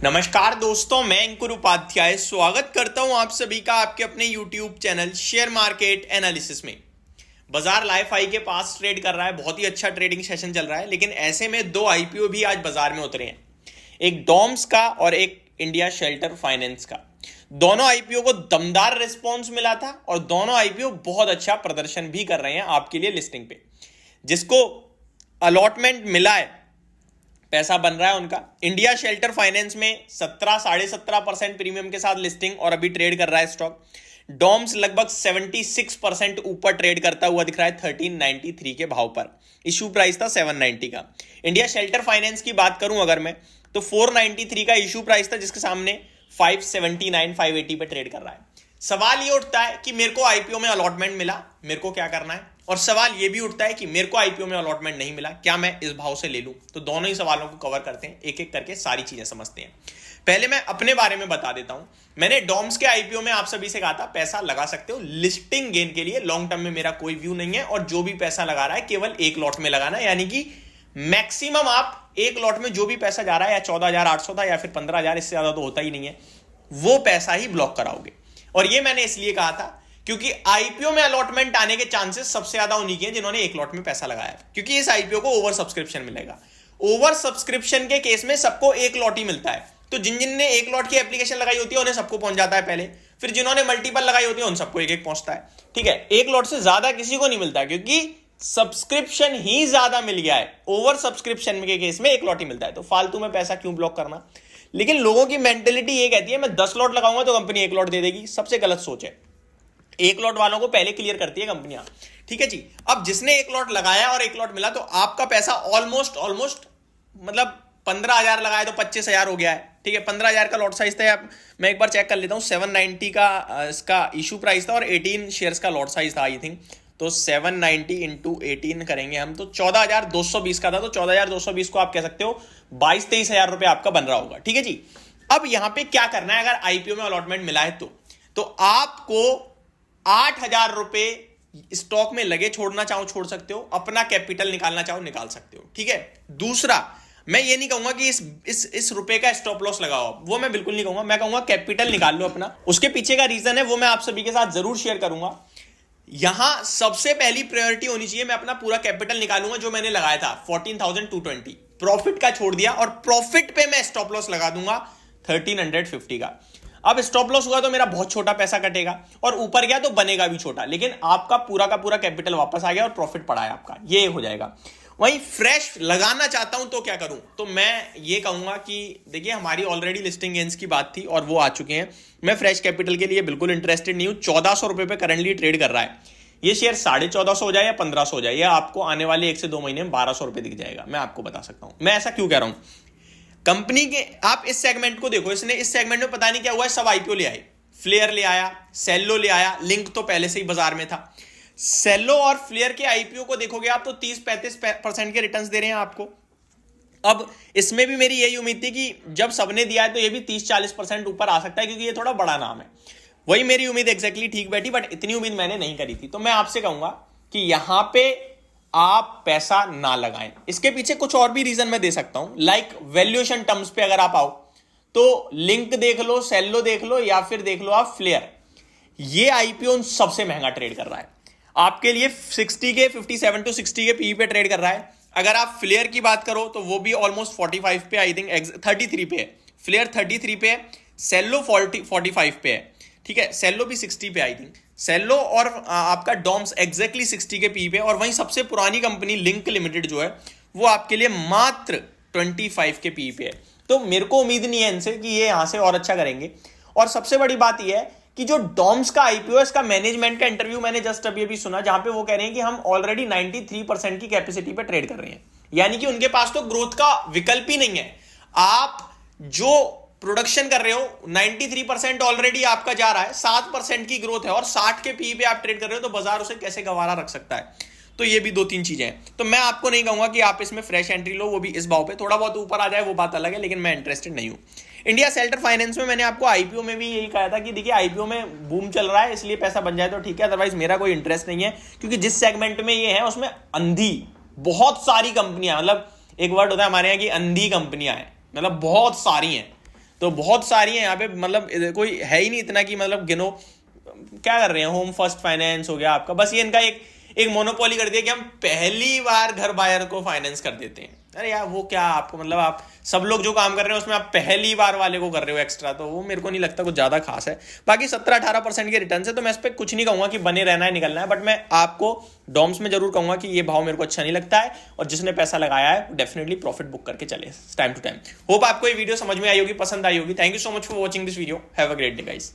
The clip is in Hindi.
नमस्कार दोस्तों, मैं अंकुर उपाध्याय स्वागत करता हूं आप सभी का आपके अपने YouTube channel share market analysis में। बाजार लाइफ हाई के पास ट्रेड कर रहा है, बहुत ही अच्छा ट्रेडिंग सेशन चल रहा है, लेकिन ऐसे में दो आईपीओ भी आज बाजार में उतरे हैं, एक डॉम्स का और एक इंडिया शेल्टर फाइनेंस का। दोनों आईपीओ को दमदार रिस्पॉन्स मिला था और दोनों आईपीओ बहुत अच्छा प्रदर्शन भी कर रहे हैं आपके लिए लिस्टिंग पे। जिसको अलॉटमेंट मिला है, पैसा बन रहा है उनका। इंडिया शेल्टर फाइनेंस में 17-17.5% प्रीमियम के साथ लिस्टिंग और अभी ट्रेड कर रहा है स्टॉक। डॉम्स लगभग 76% ऊपर ट्रेड करता हुआ दिख रहा है 1393 के भाव पर। इशू प्राइस था 790 का। इंडिया शेल्टर फाइनेंस की बात करूं अगर मैं, तो 493 का इशू प्राइस था, जिसके सामने 579-580 पे ट्रेड कर रहा है। सवाल ये उठता है कि मेरे को आईपीओ में अलॉटमेंट मिला, मेरे को क्या करना है, और सवाल ये भी उठता है कि मेरे को आईपीओ में अलॉटमेंट नहीं मिला, क्या मैं इस भाव से ले लूं। तो दोनों ही सवालों को कवर करते हैं, एक एक करके सारी चीजें समझते हैं। पहले मैं अपने बारे में बता देता हूं। मैंने डॉम्स के आईपीओ में आप सभी से कहा था पैसा लगा सकते हो लिस्टिंग गेन के लिए। लॉन्ग टर्म में मेरा कोई व्यू नहीं है, और जो भी पैसा लगा रहा है केवल एक लॉट में लगाना है, यानी कि मैक्सिमम आप एक लॉट में जो भी पैसा जा रहा है, या 14,800 था या फिर 15,000, इससे ज्यादा तो होता ही नहीं है, वो पैसा ही ब्लॉक कराओगे। और ये मैंने इसलिए कहा था क्योंकि आईपीओ में अलॉटमेंट आने के चांसेस सबसे ज्यादा उन्हीं के हैं जिन्होंने एक लॉट में पैसा लगाया, क्योंकि इस आईपीओ को ओवर सब्सक्रिप्शन मिलेगा। ओवर सब्सक्रिप्शन के केस में सबको एक लॉट ही मिलता है। तो जिन जिन ने एक लॉट की एप्लीकेशन लगाई होती है उन्हें सबको पहुंच जाता है पहले, फिर जिन्होंने मल्टीपल लगाई होती है उन सबको एक एक पहुंचता है। ठीक है, एक लॉट से ज्यादा किसी को नहीं मिलता, क्योंकि सब्सक्रिप्शन ही ज्यादा मिल गया है। ओवर सब्सक्रिप्शन के केस में एक लॉट ही मिलता है, तो फालतू में पैसा क्यों ब्लॉक करना। लेकिन लोगों की मेंटेलिटी ये कहती है मैं 10 लॉट लगाऊंगा तो कंपनी एक लॉट दे देगी। सबसे गलत सोच है। एक लॉट वालों को पहले क्लियर करती है कंपनियां। ठीक है जी। अब जिसने एक लॉट लगाया और एक लॉट मिला, तो आपका पैसा ऑलमोस्ट मतलब 15,000 लगाया तो 25,000 हो गया है। ठीक है, 15,000 का लॉट साइज था। मैं एक बार चेक कर लेता हूं। 790 का इसका इशू प्राइस था और 18 शेयर्स का लॉट साइज था आई थिंक। तो 790 इंटू 18 करेंगे हम, तो 14,220 का था। तो 14,220 को आप कह सकते हो 22-23,000 रुपए आपका बन रहा होगा। ठीक है जी। अब यहां पे क्या करना है, अगर आईपीओ में अलॉटमेंट मिला है तो आपको 8,000 रुपए स्टॉक में लगे छोड़ना चाहो छोड़ सकते हो, अपना कैपिटल निकालना चाहो निकाल सकते हो। ठीक है। दूसरा, मैं ये नहीं कहूंगा कि इस रुपए का स्टॉप लॉस लगाओ, वो मैं बिल्कुल नहीं कहूंगा। मैं कहूंगा कैपिटल निकाल लो अपना। उसके पीछे का रीजन है वो मैं आप सभी के साथ जरूर शेयर करूंगा। यहां सबसे पहली प्रायोरिटी होनी चाहिए, मैं अपना पूरा कैपिटल निकालूंगा जो मैंने लगाया था 14,220। प्रॉफिट का छोड़ दिया और प्रॉफिट पे मैं स्टॉप लॉस लगा दूंगा 1,350 का। अब स्टॉप लॉस हुआ तो मेरा बहुत छोटा पैसा कटेगा, और ऊपर गया तो बनेगा भी छोटा, लेकिन आपका पूरा का पूरा कैपिटल वापस आ गया और प्रॉफिट पड़ा है आपका, ये हो जाएगा। वहीं फ्रेश लगाना चाहता हूं तो क्या करूं, तो मैं ये कहूंगा कि देखिए हमारी ऑलरेडी लिस्टिंग गेन्स की बात थी और वो आ चुके हैं। मैं फ्रेश कैपिटल के लिए बिल्कुल इंटरेस्टेड नहीं हूं। 1,400 रुपए पे करंटली ट्रेड कर रहा है। ये शेयर 1,450 हो जाए या 1,500 हो जाए, या आपको आने वाले 1 से 2 महीने में 1,200 रुपए दिख जाएगा। मैं आपको बता सकता हूं। मैं ऐसा क्यों कह रहा हूं, कंपनी के आप इस सेगमेंट को देखो, इसने इस सेगमेंट में पता नहीं क्या हुआ है, सब आईपीओ ले आए। फ्लेयर ले आया, सेल्लो ले आया, लिंक तो पहले से ही बाजार में था। सेल्लो और फ्लेयर के आईपीओ को देखोगे आप तो 30-35% के रिटर्न्स दे रहे हैं आपको। अब इसमें भी मेरी यही उम्मीद थी कि जब सबने दिया है तो ये भी 30-40% ऊपर आ सकता है, क्योंकि ये थोड़ा बड़ा नाम है। वही मेरी उम्मीद एग्जैक्टली ठीक बैठी, बट इतनी उम्मीद मैंने नहीं करी थी। तो मैं आपसे कहूंगा कि यहां पे आप पैसा ना लगाएं। इसके पीछे कुछ और भी रीजन मैं दे सकता हूं, लाइक वैल्यूएशन टर्म्स पे अगर आप आओ तो लिंक देख लो, सेल्लो देख लो, या फिर देख लो आप फ्लेयर। ये आईपीओ सबसे महंगा ट्रेड कर रहा है आपके लिए। 57 to 60 के पीई पे ट्रेड कर रहा है। अगर आप फ्लेयर की बात करो तो वो भी ऑलमोस्ट 45 पे, आई थिंक 33 पे है। फ्लेयर 33 पे है, सेल्लो 45 पे है। ठीक है, सेल्लो भी 60 पे आई थिंक। सेल्लो और आपका डॉम्स एग्जैक्टली 60 के पी पे, और वहीं सबसे पुरानी कंपनी लिंक लिमिटेड जो है वो आपके लिए मात्र 25 के पी पे है। तो मेरे को उम्मीद नहीं है इनसे कि ये यहां से और अच्छा करेंगे। और सबसे बड़ी बात यह है कि जो डॉम्स का आईपीओ है, इसका मैनेजमेंट का इंटरव्यू मैंने जस्ट अभी सुना, जहां पे वो कह रहे हैं कि हम ऑलरेडी 93% की कैपेसिटी पे ट्रेड कर रहे हैं, यानी कि उनके पास तो ग्रोथ का विकल्प ही नहीं है। आप जो प्रोडक्शन कर रहे हो 93% ऑलरेडी आपका जा रहा है, 7% की ग्रोथ है और 60 के पी पे आप ट्रेड कर रहे हो, तो बाजार उसे कैसे गंवारा रख सकता है। तो ये भी 2-3 चीजें हैं। तो मैं आपको नहीं कहूंगा कि आप इसमें फ्रेश एंट्री लो, वो भी इस भाव पे। थोड़ा बहुत ऊपर आ जाए वो बात अलग है, लेकिन मैं इंटरेस्टेड नहीं हूं। इंडिया शेल्टर फाइनेंस में मैंने आपको आईपीओ में भी यही कहा था कि देखिए आईपीओ में बूम चल रहा है, इसलिए पैसा बन जाए तो ठीक है, अदरवाइज मेरा कोई इंटरेस्ट नहीं है। क्योंकि जिस सेगमेंट में ये है उसमें अंधी बहुत सारी कंपनियां, मतलब एक वर्ड होता है हमारे यहाँ की अंधी कंपनियां हैं, मतलब बहुत सारी हैं। तो बहुत सारी हैं यहाँ पे, मतलब कोई है ही नहीं इतना कि मतलब गिनो। क्या कर रहे हैं, होम फर्स्ट फाइनेंस हो गया आपका, बस ये इनका एक मोनोपोली कर दिया कि हम पहली बार घर बायर को फाइनेंस कर देते हैं। अरे यार वो क्या, आपको मतलब आप सब लोग जो काम कर रहे हैं उसमें आप पहली बार वाले को कर रहे हो एक्स्ट्रा, तो वो मेरे को नहीं लगता कुछ ज्यादा खास है। बाकी 17-18% के रिटर्न है, तो मैं इस पर कुछ नहीं कहूंगा कि बने रहना है निकलना है, बट मैं आपको डॉम्स में जरूर कहूंगा कि ये भाव मेरे को अच्छा नहीं लगता है, और जिसने पैसा लगाया है डेफिनेटली प्रॉफिट बुक करके चले टाइम टू टाइम। होप आपको ये वीडियो समझ में आई होगी, पसंद आई होगी। Thank you so much for watching this video. Have a great day guys.